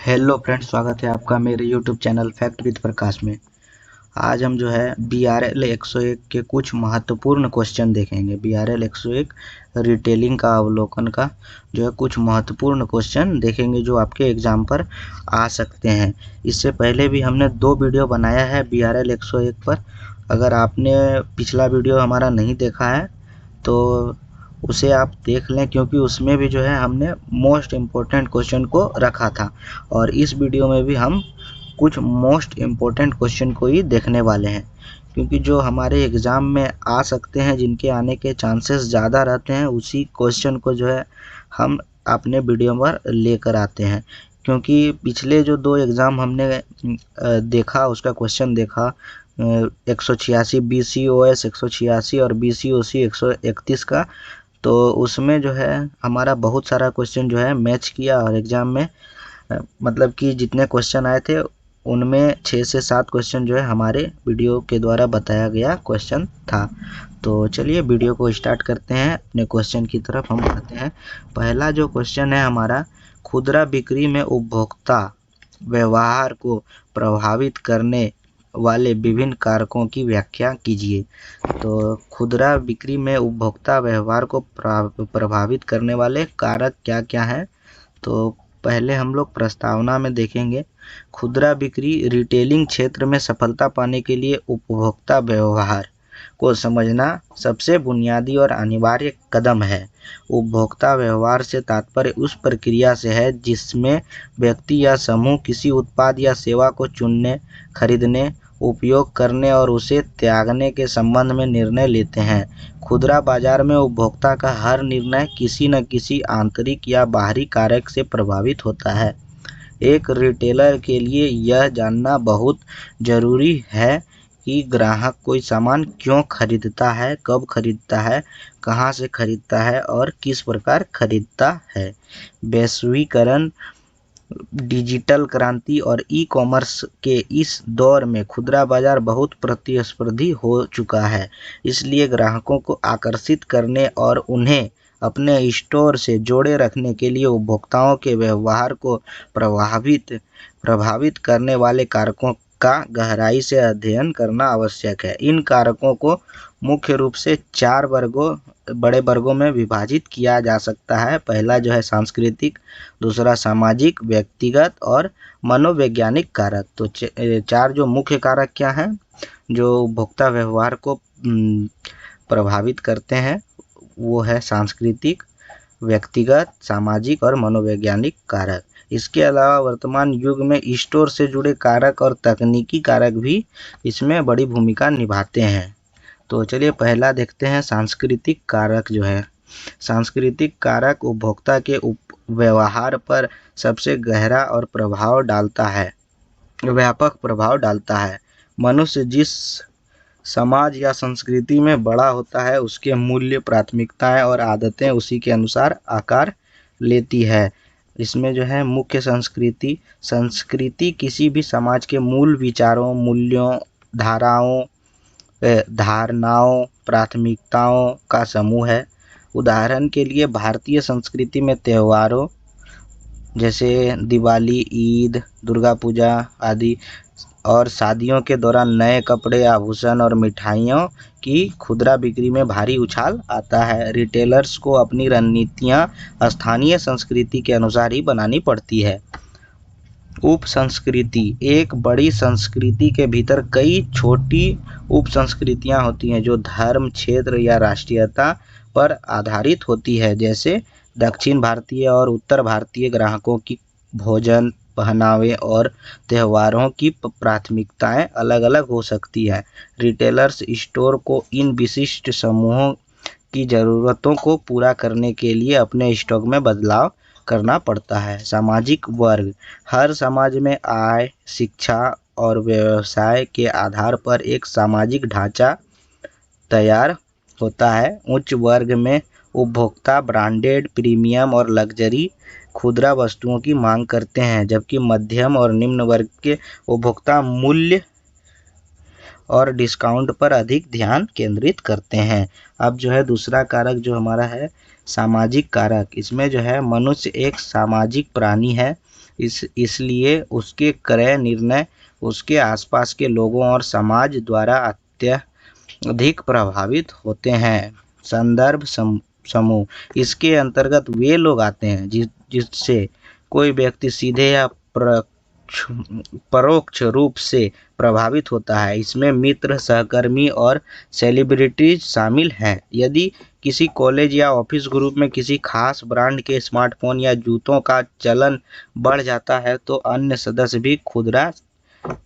Hello friends, स्वागत है आपका मेरे यूट्यूब चैनल फैक्ट विद प्रकाश में। आज हम जो है BRL 101 के कुछ महत्वपूर्ण क्वेश्चन देखेंगे। BRL 101 रिटेलिंग का अवलोकन का जो है कुछ महत्वपूर्ण क्वेश्चन देखेंगे जो आपके एग्जाम पर आ सकते हैं। इससे पहले भी हमने 2 वीडियो बनाया है BRL 101 पर। अगर आपने पिछला वीडियो हमारा नहीं देखा है तो उसे आप देख लें, क्योंकि उसमें भी जो है हमने मोस्ट इम्पोर्टेंट क्वेश्चन को रखा था। और इस वीडियो में भी हम कुछ मोस्ट इम्पोर्टेंट क्वेश्चन को ही देखने वाले हैं, क्योंकि जो हमारे एग्ज़ाम में आ सकते हैं, जिनके आने के चांसेस ज़्यादा रहते हैं, उसी क्वेश्चन को जो है हम अपने वीडियो पर लेकर आते हैं। क्योंकि पिछले जो 2 एग्ज़ाम हमने देखा, उसका क्वेश्चन देखा 186 BCOS 186 और BCOC 131 का, तो उसमें जो है हमारा बहुत सारा क्वेश्चन जो है मैच किया। और एग्ज़ाम में मतलब कि जितने क्वेश्चन आए थे उनमें 6 से 7 क्वेश्चन जो है हमारे वीडियो के द्वारा बताया गया क्वेश्चन था। तो चलिए वीडियो को स्टार्ट करते हैं। अपने क्वेश्चन की तरफ हम बढ़ते हैं। पहला जो क्वेश्चन है हमारा, खुदरा बिक्री में उपभोक्ता व्यवहार को प्रभावित करने वाले विभिन्न कारकों की व्याख्या कीजिए। तो खुदरा बिक्री में उपभोक्ता व्यवहार को प्रभावित करने वाले कारक क्या क्या हैं? तो पहले हम लोग प्रस्तावना में देखेंगे। खुदरा बिक्री रिटेलिंग क्षेत्र में सफलता पाने के लिए उपभोक्ता व्यवहार को समझना सबसे बुनियादी और अनिवार्य कदम है। उपभोक्ता व्यवहार से तात्पर्य उस प्रक्रिया से है जिसमें व्यक्ति या समूह किसी उत्पाद या सेवा को चुनने, खरीदने, उपयोग करने और उसे त्यागने के संबंध में निर्णय लेते हैं। खुदरा बाजार में उपभोक्ता का हर निर्णय किसी न किसी आंतरिक या बाहरी कारक से प्रभावित होता है। एक रिटेलर के लिए यह जानना बहुत जरूरी है कि ग्राहक कोई सामान क्यों खरीदता है, कब खरीदता है, कहां से खरीदता है और किस प्रकार खरीदता है। वैश्वीकरण, डिजिटल क्रांति और ई-कॉमर्स के इस दौर में खुदरा बाजार बहुत प्रतिस्पर्धी हो चुका है। इसलिए ग्राहकों को आकर्षित करने और उन्हें अपने स्टोर से जोड़े रखने के लिए उपभोक्ताओं के व्यवहार को प्रभावित करने वाले कारकों का गहराई से अध्ययन करना आवश्यक है। इन कारकों को मुख्य रूप से 4 बड़े वर्गों में विभाजित किया जा सकता है। पहला जो है सांस्कृतिक, दूसरा सामाजिक, व्यक्तिगत और मनोवैज्ञानिक कारक। तो 4 जो मुख्य कारक क्या हैं जो उपभोक्ता व्यवहार को प्रभावित करते हैं, वो है सांस्कृतिक, व्यक्तिगत, सामाजिक और मनोवैज्ञानिक कारक। इसके अलावा वर्तमान युग में स्टोर से जुड़े कारक और तकनीकी कारक भी इसमें बड़ी भूमिका निभाते हैं। तो चलिए पहला देखते हैं सांस्कृतिक कारक जो है। सांस्कृतिक कारक उपभोक्ता के व्यवहार पर सबसे गहरा और व्यापक प्रभाव डालता है। मनुष्य जिस समाज या संस्कृति में बड़ा होता है, उसके मूल्य, प्राथमिकताएं और आदतें उसी के अनुसार आकार लेती है। इसमें जो है मुख्य संस्कृति किसी भी समाज के मूल विचारों, मूल्यों, धारणाओं, प्राथमिकताओं का समूह है। उदाहरण के लिए भारतीय संस्कृति में त्योहारों जैसे दिवाली, ईद, दुर्गा पूजा आदि और शादियों के दौरान नए कपड़े, आभूषण और मिठाइयों की खुदरा बिक्री में भारी उछाल आता है। रिटेलर्स को अपनी रणनीतियां स्थानीय संस्कृति के अनुसार ही बनानी पड़ती है। उप संस्कृति, एक बड़ी संस्कृति के भीतर कई छोटी उप संस्कृतियां होती हैं जो धर्म, क्षेत्र या राष्ट्रीयता पर आधारित होती है। जैसे दक्षिण भारतीय और उत्तर भारतीय ग्राहकों की भोजन, पहनावे और त्योहारों की प्राथमिकताएं अलग अलग हो सकती है। रिटेलर्स स्टोर को इन विशिष्ट समूहों की ज़रूरतों को पूरा करने के लिए अपने स्टॉक में बदलाव करना पड़ता है। सामाजिक वर्ग, हर समाज में आय, शिक्षा और व्यवसाय के आधार पर एक सामाजिक ढांचा तैयार होता है। उच्च वर्ग में उपभोक्ता ब्रांडेड, प्रीमियम और लग्जरी खुदरा वस्तुओं की मांग करते हैं, जबकि मध्यम और निम्न वर्ग के उपभोक्ता मूल्य और डिस्काउंट पर अधिक ध्यान केंद्रित करते हैं। अब जो है दूसरा कारक जो हमारा है सामाजिक कारक। इसमें जो है मनुष्य एक सामाजिक प्राणी है इसलिए उसके क्रय निर्णय उसके आसपास के लोगों और समाज द्वारा अत्यधिक प्रभावित होते हैं। संदर्भ समूह इसके अंतर्गत वे लोग आते हैं जिससे कोई व्यक्ति सीधे या परोक्ष रूप से प्रभावित होता है। इसमें मित्र, सहकर्मी और सेलिब्रिटीज शामिल हैं। यदि किसी कॉलेज या ऑफिस ग्रुप में किसी खास ब्रांड के स्मार्टफोन या जूतों का चलन बढ़ जाता है तो अन्य सदस्य भी खुदरा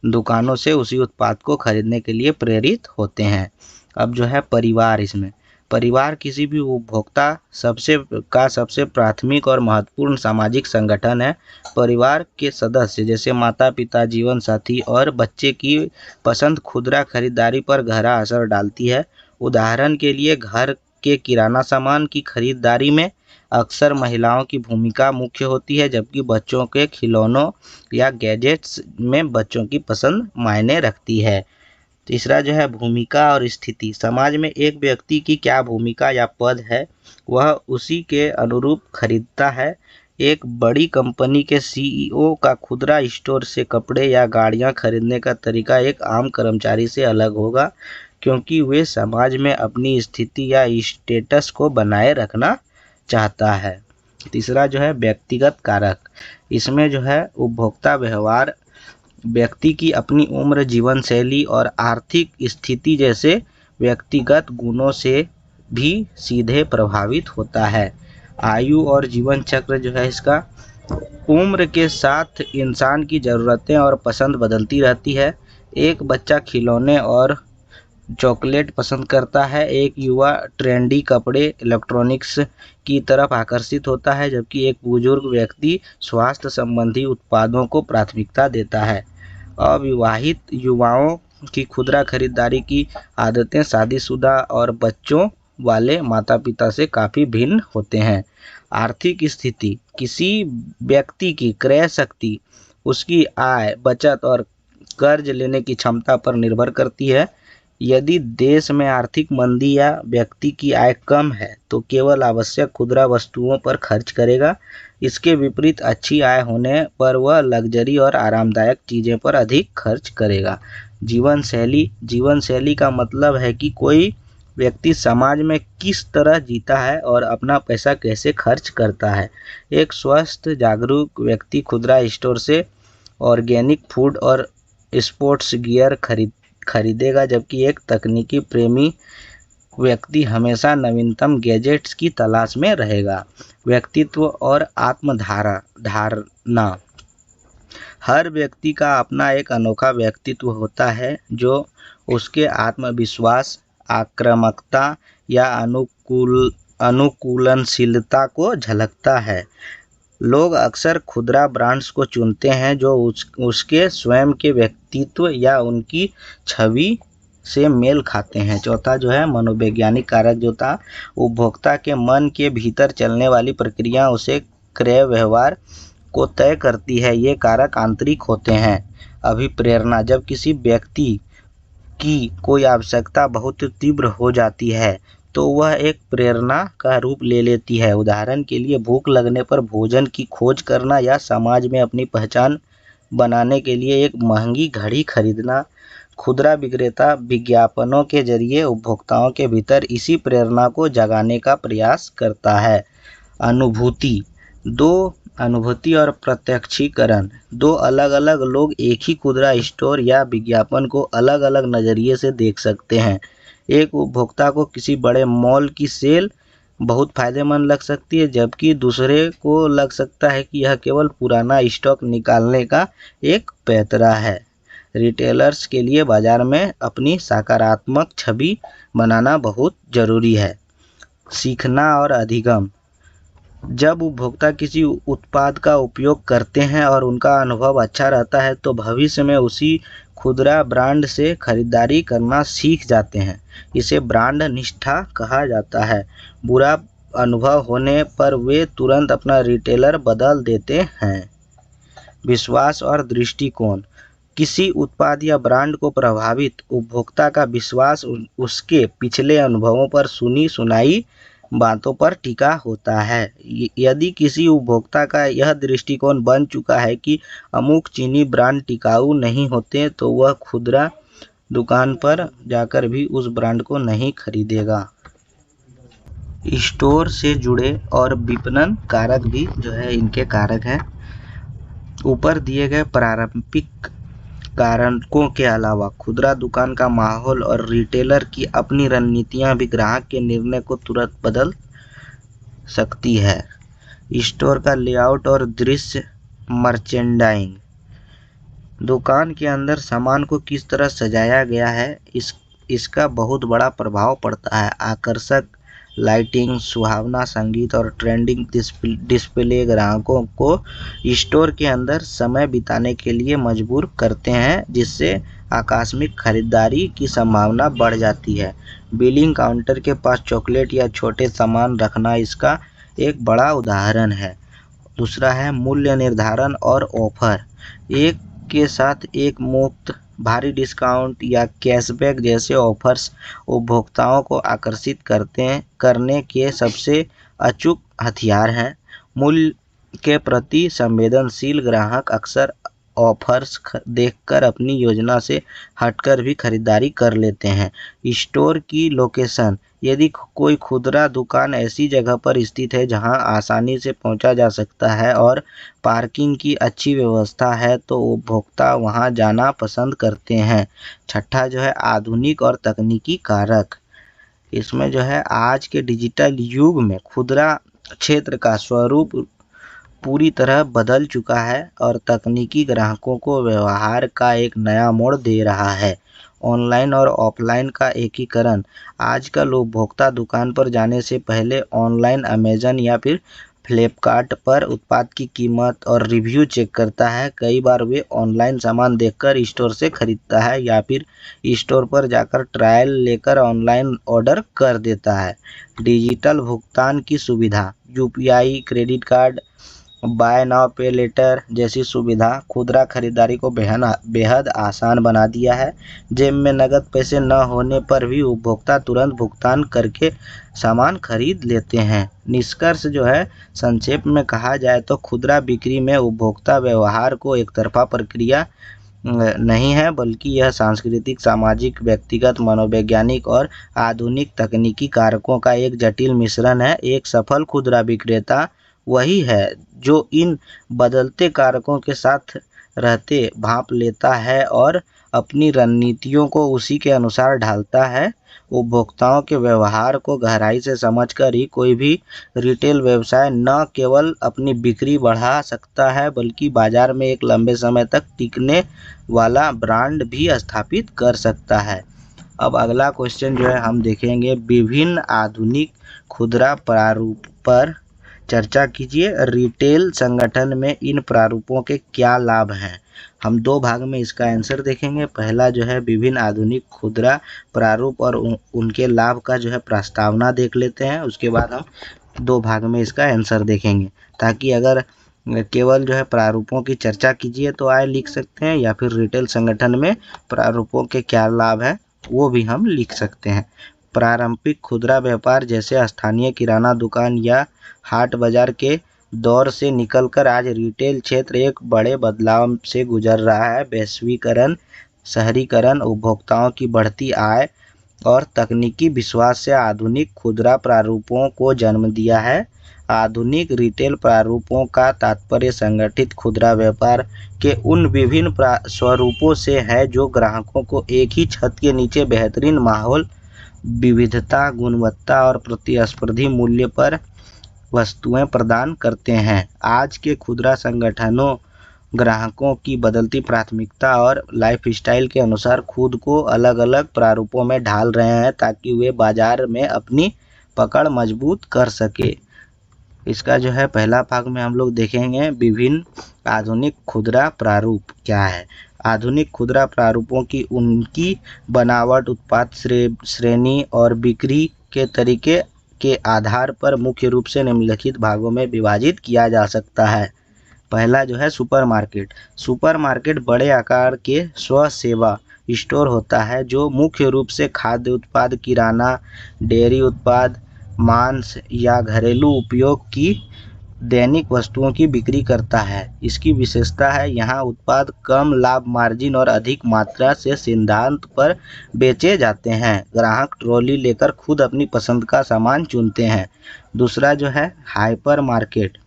दुकानों से उसी उत्पाद को खरीदने के लिए प्रेरित होते हैं। अब जो है परिवार, इसमें परिवार किसी भी उपभोक्ता सबसे प्राथमिक और महत्वपूर्ण सामाजिक संगठन है। परिवार के सदस्य जैसे माता पिता, जीवन साथी और बच्चे की पसंद खुदरा खरीदारी पर गहरा असर डालती है। उदाहरण के लिए घर के किराना सामान की खरीदारी में अक्सर महिलाओं की भूमिका मुख्य होती है, जबकि बच्चों के खिलौनों या गैजेट्स में बच्चों की पसंद मायने रखती है। तीसरा जो है भूमिका और स्थिति। समाज में एक व्यक्ति की क्या भूमिका या पद है, वह उसी के अनुरूप खरीदता है। एक बड़ी कंपनी के सीईओ का खुदरा स्टोर से कपड़े या गाड़ियां खरीदने का तरीका एक आम कर्मचारी से अलग होगा, क्योंकि वे समाज में अपनी स्थिति या स्टेटस को बनाए रखना चाहता है। तीसरा जो है व्यक्तिगत कारक। इसमें जो है उपभोक्ता व्यवहार व्यक्ति की अपनी उम्र, जीवन शैली और आर्थिक स्थिति जैसे व्यक्तिगत गुणों से भी सीधे प्रभावित होता है। आयु और जीवन चक्र जो है इसका, उम्र के साथ इंसान की ज़रूरतें और पसंद बदलती रहती है। एक बच्चा खिलौने और चॉकलेट पसंद करता है, एक युवा ट्रेंडी कपड़े, इलेक्ट्रॉनिक्स की तरफ आकर्षित होता है, जबकि एक बुजुर्ग व्यक्ति स्वास्थ्य संबंधी उत्पादों को प्राथमिकता देता है। अविवाहित युवाओं की खुदरा खरीदारी की आदतें शादीशुदा और बच्चों वाले माता पिता से काफ़ी भिन्न होते हैं। आर्थिक स्थिति किसी व्यक्ति की क्रय शक्ति उसकी आय, बचत और कर्ज लेने की क्षमता पर निर्भर करती है। यदि देश में आर्थिक मंदी या व्यक्ति की आय कम है तो केवल आवश्यक खुदरा वस्तुओं पर खर्च करेगा। इसके विपरीत अच्छी आय होने पर वह लग्जरी और आरामदायक चीज़ें पर अधिक खर्च करेगा। जीवन शैली का मतलब है कि कोई व्यक्ति समाज में किस तरह जीता है और अपना पैसा कैसे खर्च करता है। एक स्वस्थ जागरूक व्यक्ति खुदरा स्टोर से ऑर्गेनिक फूड और स्पोर्ट्स गियर खरीदेगा, जबकि एक तकनीकी प्रेमी व्यक्ति हमेशा नवीनतम गैजेट्स की तलाश में रहेगा। व्यक्तित्व और आत्मधारणा। हर व्यक्ति का अपना एक अनोखा व्यक्तित्व होता है जो उसके आत्मविश्वास, आक्रामकता या अनुकूलनशीलता को झलकता है। लोग अक्सर खुदरा ब्रांड्स को चुनते हैं जो उसके स्वयं के व्यक्तित्व या उनकी छवि से मेल खाते हैं। चौथा जो है मनोवैज्ञानिक कारक जो था, उपभोक्ता के मन के भीतर चलने वाली प्रक्रिया उसे क्रय व्यवहार को तय करती है। ये कारक आंतरिक होते हैं। अभिप्रेरणा, जब किसी व्यक्ति की कोई आवश्यकता बहुत तीव्र हो जाती है तो वह एक प्रेरणा का रूप ले लेती है। उदाहरण के लिए भूख लगने पर भोजन की खोज करना या समाज में अपनी पहचान बनाने के लिए एक महंगी घड़ी खरीदना। खुदरा विक्रेता विज्ञापनों के जरिए उपभोक्ताओं के भीतर इसी प्रेरणा को जगाने का प्रयास करता है। अनुभूति और प्रत्यक्षीकरण। दो अलग अलग लोग एक ही खुदरा स्टोर या विज्ञापन को अलग अलग नज़रिए से देख सकते हैं। एक उपभोक्ता को किसी बड़े मॉल की सेल बहुत फायदेमंद लग सकती है, जबकि दूसरे को लग सकता है कि यह केवल पुराना स्टॉक निकालने का एक पैंतरा है। रिटेलर्स के लिए बाजार में अपनी सकारात्मक छवि बनाना बहुत ज़रूरी है। सीखना और अधिगम। जब उपभोक्ता किसी उत्पाद का उपयोग करते हैं और उनका अनुभव अच्छा रहता है तो भविष्य में उसी खुदरा ब्रांड से खरीदारी करना सीख जाते हैं। इसे ब्रांड निष्ठा कहा जाता है। बुरा अनुभव होने पर वे तुरंत अपना रिटेलर बदल देते हैं। विश्वास और दृष्टिकोण। किसी उत्पाद या ब्रांड को प्रभावित उपभोक्ता का विश्वास उसके पिछले अनुभवों पर सुनी सुनाई बातों पर टिका होता है। यदि किसी उपभोक्ता का यह दृष्टिकोण बन चुका है कि अमुक चीनी ब्रांड टिकाऊ नहीं होते, तो वह खुदरा दुकान पर जाकर भी उस ब्रांड को नहीं खरीदेगा। स्टोर से जुड़े और विपणन कारक भी जो है इनके कारक हैं। ऊपर दिए गए प्रारंभिक कारकों के अलावा खुदरा दुकान का माहौल और रिटेलर की अपनी रणनीतियां भी ग्राहक के निर्णय को तुरंत बदल सकती है। स्टोर का लेआउट और दृश्य मर्चेंडाइजिंग, दुकान के अंदर सामान को किस तरह सजाया गया है इसका बहुत बड़ा प्रभाव पड़ता है। आकर्षक लाइटिंग, सुहावना संगीत और ट्रेंडिंग डिस्प्ले ग्राहकों को स्टोर के अंदर समय बिताने के लिए मजबूर करते हैं, जिससे आकस्मिक खरीदारी की संभावना बढ़ जाती है। बिलिंग काउंटर के पास चॉकलेट या छोटे सामान रखना इसका एक बड़ा उदाहरण है। दूसरा है मूल्य निर्धारण और ऑफर। एक के साथ एक मुफ्त, भारी डिस्काउंट या कैशबैक जैसे ऑफर्स उपभोक्ताओं को आकर्षित करने के सबसे अचूक हथियार हैं। मूल्य के प्रति संवेदनशील ग्राहक अक्सर ऑफर्स देखकर अपनी योजना से हटकर भी खरीदारी कर लेते हैं। स्टोर की लोकेशन, यदि कोई खुदरा दुकान ऐसी जगह पर स्थित है जहां आसानी से पहुंचा जा सकता है और पार्किंग की अच्छी व्यवस्था है, तो उपभोक्ता वहां जाना पसंद करते हैं। छठा जो है आधुनिक और तकनीकी कारक। इसमें जो है आज के डिजिटल युग में खुदरा क्षेत्र का स्वरूप पूरी तरह बदल चुका है और तकनीकी ग्राहकों को व्यवहार का एक नया मोड़ दे रहा है। ऑनलाइन और ऑफलाइन का एकीकरण, आजकल उपभोक्ता दुकान पर जाने से पहले ऑनलाइन अमेज़न या फिर फ्लिपकार्ट पर उत्पाद की कीमत और रिव्यू चेक करता है। कई बार वे ऑनलाइन सामान देखकर स्टोर से खरीदता है या फिर स्टोर पर जाकर ट्रायल लेकर ऑनलाइन ऑर्डर कर देता है। डिजिटल भुगतान की सुविधा, UPI, credit card, buy now pay later जैसी सुविधा खुदरा खरीदारी को बेहद आसान बना दिया है। जेब में नकद पैसे न होने पर भी उपभोक्ता तुरंत भुगतान करके सामान खरीद लेते हैं। निष्कर्ष जो है संक्षेप में कहा जाए तो खुदरा बिक्री में उपभोक्ता व्यवहार को एक तरफा प्रक्रिया नहीं है, बल्कि यह सांस्कृतिक, सामाजिक, व्यक्तिगत, मनोवैज्ञानिक और आधुनिक तकनीकी कारकों का एक जटिल मिश्रण है। एक सफल खुदरा विक्रेता वही है जो इन बदलते कारकों के साथ रहते भांप लेता है और अपनी रणनीतियों को उसी के अनुसार ढालता है। उपभोक्ताओं के व्यवहार को गहराई से समझकर ही कोई भी रिटेल व्यवसाय न केवल अपनी बिक्री बढ़ा सकता है, बल्कि बाजार में एक लंबे समय तक टिकने वाला ब्रांड भी स्थापित कर सकता है। अब अगला क्वेश्चन जो है हम देखेंगे, विभिन्न आधुनिक खुदरा प्रारूप पर चर्चा कीजिए। रिटेल संगठन में इन प्रारूपों के क्या लाभ हैं? हम दो भाग में इसका आंसर देखेंगे। पहला जो है विभिन्न आधुनिक खुदरा प्रारूप और उनके लाभ का जो है प्रस्तावना देख लेते हैं। उसके बाद हम दो भाग में इसका आंसर देखेंगे, ताकि अगर केवल जो है प्रारूपों की चर्चा कीजिए तो आए लिख सकते हैं, या फिर रिटेल संगठन में प्रारूपों के क्या लाभ है वो भी हम लिख सकते हैं। प्रारंभिक खुदरा व्यापार जैसे स्थानीय किराना दुकान या हाट बाजार के दौर से निकलकर आज रिटेल क्षेत्र एक बड़े बदलाव से गुजर रहा है। वैश्वीकरण, शहरीकरण, उपभोक्ताओं की बढ़ती आय और तकनीकी विश्वास से आधुनिक खुदरा प्रारूपों को जन्म दिया है। आधुनिक रिटेल प्रारूपों का तात्पर्य संगठित खुदरा व्यापार के उन विभिन्न स्वरूपों से है जो ग्राहकों को एक ही छत के नीचे बेहतरीन माहौल, विविधता, गुणवत्ता और प्रतिस्पर्धी मूल्य पर वस्तुएं प्रदान करते हैं। आज के खुदरा संगठनों ग्राहकों की बदलती प्राथमिकता और लाइफस्टाइल के अनुसार खुद को अलग अलग प्रारूपों में ढाल रहे हैं, ताकि वे बाजार में अपनी पकड़ मजबूत कर सके। इसका जो है पहला भाग में हम लोग देखेंगे विभिन्न आधुनिक खुदरा प्रारूप क्या है। आधुनिक खुदरा प्रारूपों की उनकी बनावट, उत्पाद श्रेणी और बिक्री के तरीके के आधार पर मुख्य रूप से निम्नलिखित भागों में विभाजित किया जा सकता है। पहला जो है सुपरमार्केट। सुपरमार्केट बड़े आकार के स्व सेवा स्टोर होता है जो मुख्य रूप से खाद्य उत्पाद, किराना, डेयरी उत्पाद, मांस या घरेलू उपयोग की दैनिक वस्तुओं की बिक्री करता है। इसकी विशेषता है यहाँ उत्पाद कम लाभ मार्जिन और अधिक मात्रा से सिद्धांत पर बेचे जाते हैं। ग्राहक ट्रॉली लेकर खुद अपनी पसंद का सामान चुनते हैं। दूसरा जो है हाइपर मार्केट,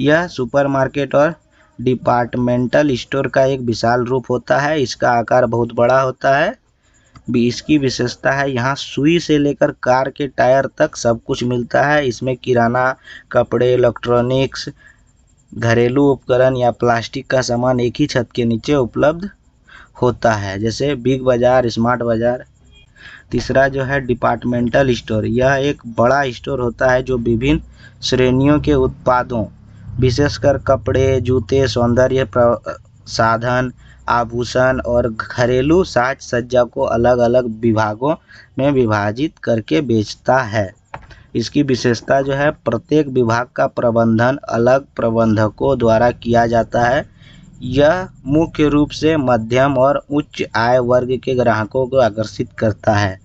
यह सुपरमार्केट और डिपार्टमेंटल स्टोर का एक विशाल रूप होता है। इसका आकार बहुत बड़ा होता है। इसकी विशेषता है यहाँ सुई से लेकर कार के टायर तक सब कुछ मिलता है। इसमें किराना, कपड़े, इलेक्ट्रॉनिक्स, घरेलू उपकरण या प्लास्टिक का सामान एक ही छत के नीचे उपलब्ध होता है, जैसे बिग बाजार, स्मार्ट बाजार। तीसरा जो है डिपार्टमेंटल स्टोर, यह एक बड़ा स्टोर होता है जो विभिन्न श्रेणियों के उत्पादों, विशेषकर कपड़े, जूते, सौंदर्य साधन, आभूषण और घरेलू साज सज्जा को अलग अलग विभागों में विभाजित करके बेचता है। इसकी विशेषता जो है प्रत्येक विभाग का प्रबंधन अलग प्रबंधकों द्वारा किया जाता है। यह मुख्य रूप से मध्यम और उच्च आय वर्ग के ग्राहकों को आकर्षित करता है,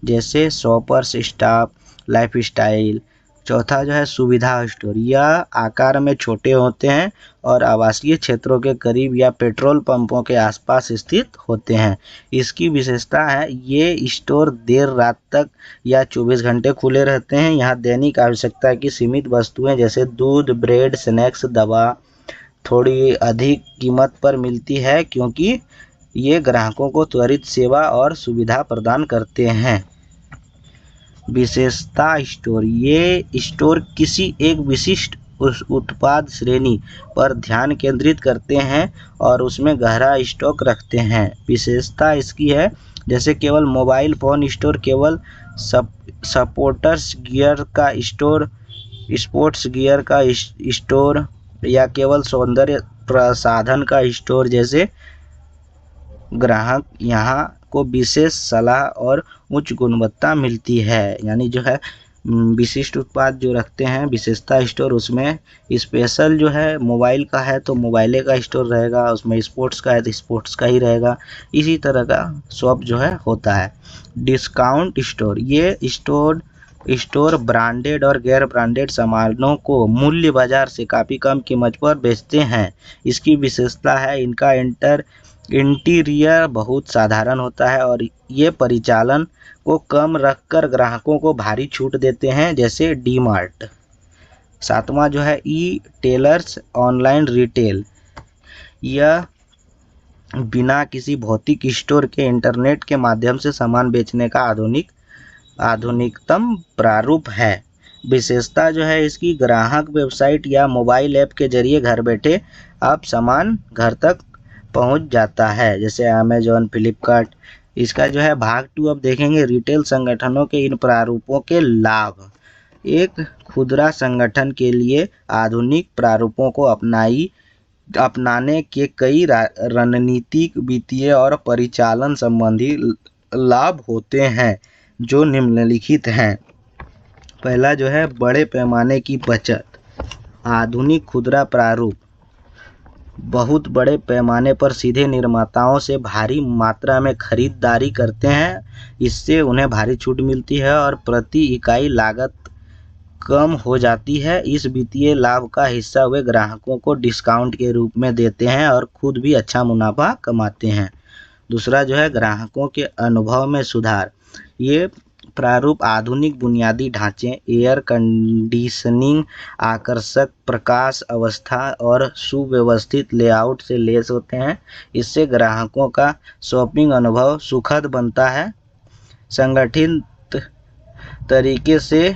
जैसे शॉपर्स स्टॉप, लाइफस्टाइल। चौथा जो है सुविधा स्टोर, यह आकार में छोटे होते हैं और आवासीय क्षेत्रों के करीब या पेट्रोल पंपों के आसपास स्थित होते हैं। इसकी विशेषता है ये स्टोर देर रात तक या 24 घंटे खुले रहते हैं। यहाँ दैनिक आवश्यकता की सीमित वस्तुएं जैसे दूध, ब्रेड, स्नैक्स, दवा थोड़ी अधिक कीमत पर मिलती है, क्योंकि ये ग्राहकों को त्वरित सेवा और सुविधा प्रदान करते हैं। विशेषता स्टोर, ये स्टोर किसी एक विशिष्ट उत्पाद श्रेणी पर ध्यान केंद्रित करते हैं और उसमें गहरा स्टॉक रखते हैं। विशेषता इसकी है जैसे केवल मोबाइल फोन स्टोर, केवल सपोर्टर्स गियर का स्टोर, स्पोर्ट्स गियर का स्टोर या केवल सौंदर्य प्रसाधन का स्टोर जैसे। ग्राहक यहाँ को विशेष सलाह और उच्च गुणवत्ता मिलती है। यानी जो है विशिष्ट उत्पाद जो रखते हैं विशेषता स्टोर, उसमें स्पेशल जो है मोबाइल का है तो मोबाइल का स्टोर रहेगा, उसमें स्पोर्ट्स का है तो स्पोर्ट्स का ही रहेगा। इसी तरह का शॉप जो है होता है। डिस्काउंट स्टोर, ये स्टोर ब्रांडेड और गैर ब्रांडेड सामानों को मूल्य बाजार से काफ़ी कम कीमत पर बेचते हैं। इसकी विशेषता है इनका इंटीरियर बहुत साधारण होता है और ये परिचालन को कम रखकर ग्राहकों को भारी छूट देते हैं, जैसे डी मार्ट। सातवां जो है ई टेलर्स ऑनलाइन रिटेल, यह बिना किसी भौतिक स्टोर के इंटरनेट के माध्यम से सामान बेचने का आधुनिकतम प्रारूप है। विशेषता जो है इसकी ग्राहक वेबसाइट या मोबाइल ऐप के जरिए घर बैठे आप सामान घर तक पहुंच जाता है, जैसे अमेजॉन, फ्लिपकार्ट। इसका जो है भाग 2 अब देखेंगे रिटेल संगठनों के इन प्रारूपों के लाभ। एक खुदरा संगठन के लिए आधुनिक प्रारूपों को अपनाने के कई रणनीतिक, वित्तीय और परिचालन संबंधी लाभ होते हैं जो निम्नलिखित हैं। पहला जो है बड़े पैमाने की बचत। आधुनिक खुदरा प्रारूप बहुत बड़े पैमाने पर सीधे निर्माताओं से भारी मात्रा में खरीदारी करते हैं। इससे उन्हें भारी छूट मिलती है और प्रति इकाई लागत कम हो जाती है। इस वित्तीय लाभ का हिस्सा वे ग्राहकों को डिस्काउंट के रूप में देते हैं और खुद भी अच्छा मुनाफा कमाते हैं। दूसरा जो है ग्राहकों के अनुभव में सुधार। ये प्रारूप आधुनिक बुनियादी ढांचे, एयर कंडीशनिंग, आकर्षक प्रकाश अवस्था और सुव्यवस्थित लेआउट से लैस होते हैं। इससे ग्राहकों का शॉपिंग अनुभव सुखद बनता है। संगठित तरीके से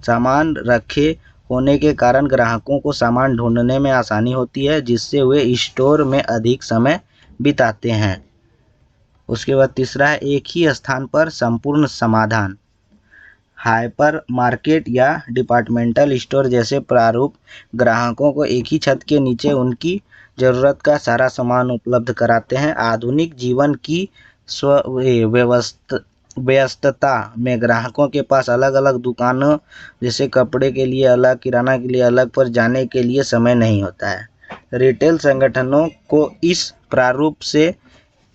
सामान रखे होने के कारण ग्राहकों को सामान ढूंढने में आसानी होती है, जिससे वे स्टोर में अधिक समय बिताते हैं। उसके बाद तीसरा है एक ही स्थान पर संपूर्ण समाधान। हाइपर मार्केट या डिपार्टमेंटल स्टोर जैसे प्रारूप ग्राहकों को एक ही छत के नीचे उनकी ज़रूरत का सारा सामान उपलब्ध कराते हैं। आधुनिक जीवन की व्यस्तता में ग्राहकों के पास अलग अलग दुकानों, जैसे कपड़े के लिए अलग, किराना के लिए अलग, पर जाने के लिए समय नहीं होता है। रिटेल संगठनों को इस प्रारूप से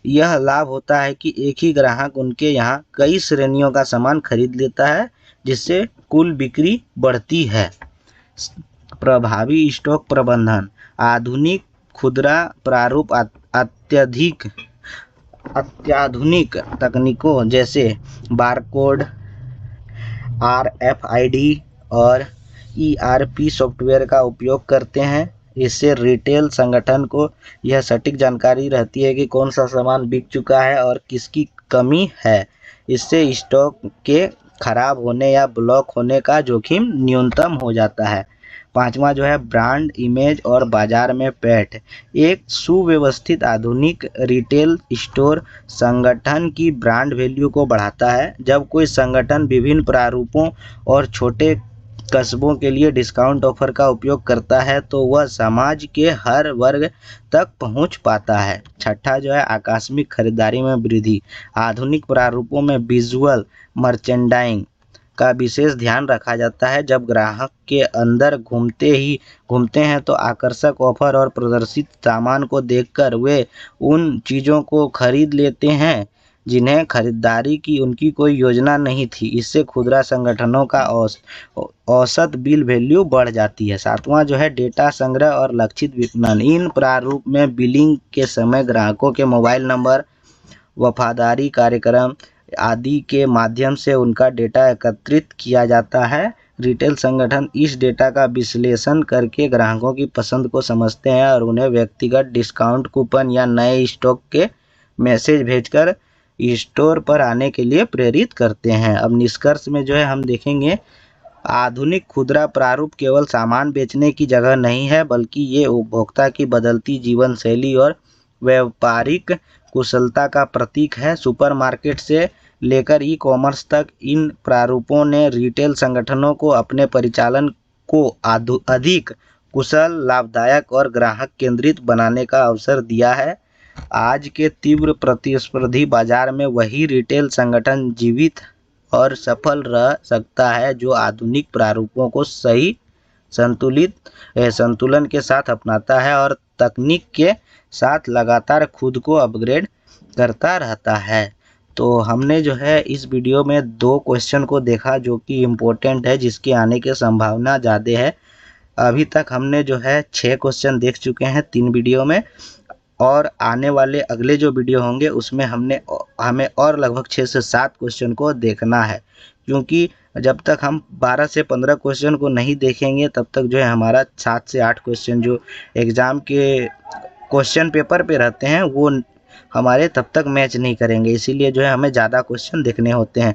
यह लाभ होता है कि एक ही ग्राहक उनके यहाँ कई श्रेणियों का सामान खरीद लेता है, जिससे कुल बिक्री बढ़ती है। प्रभावी स्टॉक प्रबंधन, आधुनिक खुदरा प्रारूप अत्याधुनिक तकनीकों जैसे बारकोड, RFID और ERP सॉफ्टवेयर का उपयोग करते हैं। इससे रिटेल संगठन को यह सटीक जानकारी रहती है कि कौन सा सामान बिक चुका है और किसकी कमी है। इससे स्टॉक के खराब होने या ब्लॉक होने का जोखिम न्यूनतम हो जाता है। पांचवा जो है ब्रांड इमेज और बाजार में पैठ। एक सुव्यवस्थित आधुनिक रिटेल स्टोर संगठन की ब्रांड वैल्यू को बढ़ाता है। जब कोई संगठन विभिन्न प्रारूपों और छोटे कस्बों के लिए डिस्काउंट ऑफर का उपयोग करता है तो वह समाज के हर वर्ग तक पहुंच पाता है। छठा जो है आकस्मिक खरीदारी में वृद्धि। आधुनिक प्रारूपों में विजुअल मर्चेंडाइजिंग का विशेष ध्यान रखा जाता है। जब ग्राहक के अंदर घूमते हैं तो आकर्षक ऑफर और प्रदर्शित सामान को देखकर वे उन चीज़ों को खरीद लेते हैं जिन्हें खरीदारी की उनकी कोई योजना नहीं थी। इससे खुदरा संगठनों का औसत बिल वैल्यू बढ़ जाती है। सातवां जो है डेटा संग्रह और लक्षित विपणन। इन प्रारूप में बिलिंग के समय ग्राहकों के मोबाइल नंबर, वफादारी कार्यक्रम आदि के माध्यम से उनका डेटा एकत्रित किया जाता है। रिटेल संगठन इस डेटा का विश्लेषण करके ग्राहकों की पसंद को समझते हैं और उन्हें व्यक्तिगत डिस्काउंट कूपन या नए स्टॉक के मैसेज भेजकर स्टोर पर आने के लिए प्रेरित करते हैं। अब निष्कर्ष में जो है हम देखेंगे, आधुनिक खुदरा प्रारूप केवल सामान बेचने की जगह नहीं है, बल्कि ये उपभोक्ता की बदलती जीवन शैली और व्यापारिक कुशलता का प्रतीक है। सुपरमार्केट से लेकर ई-कॉमर्स तक इन प्रारूपों ने रिटेल संगठनों को अपने परिचालन को अधिक कुशल, लाभदायक और ग्राहक केंद्रित बनाने का अवसर दिया है। आज के तीव्र प्रतिस्पर्धी बाजार में वही रिटेल संगठन जीवित और सफल रह सकता है जो आधुनिक प्रारूपों को सही संतुलन के साथ अपनाता है और तकनीक के साथ लगातार खुद को अपग्रेड करता रहता है। तो हमने जो है इस वीडियो में 2 क्वेश्चन को देखा जो कि इम्पोर्टेंट है, जिसके आने की संभावना ज़्यादा है। अभी तक हमने जो है 6 क्वेश्चन देख चुके हैं 3 वीडियो में, और आने वाले अगले जो वीडियो होंगे उसमें हमें और लगभग 6 से 7 क्वेश्चन को देखना है, क्योंकि जब तक हम 12 से 15 क्वेश्चन को नहीं देखेंगे तब तक जो है हमारा 7 से 8 क्वेश्चन जो एग्ज़ाम के क्वेश्चन पेपर पे रहते हैं वो हमारे तब तक मैच नहीं करेंगे। इसीलिए जो है हमें ज़्यादा क्वेश्चन देखने होते हैं।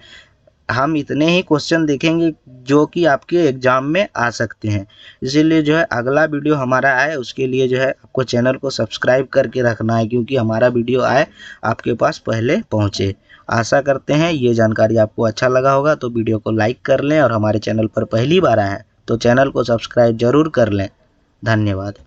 हम इतने ही क्वेश्चन देखेंगे जो कि आपके एग्ज़ाम में आ सकते हैं। इसीलिए जो है अगला वीडियो हमारा आए उसके लिए जो है आपको चैनल को सब्सक्राइब करके रखना है, क्योंकि हमारा वीडियो आए आपके पास पहले पहुंचे। आशा करते हैं ये जानकारी आपको अच्छा लगा होगा, तो वीडियो को लाइक कर लें और हमारे चैनल पर पहली बार आए हैं तो चैनल को सब्सक्राइब जरूर कर लें। धन्यवाद।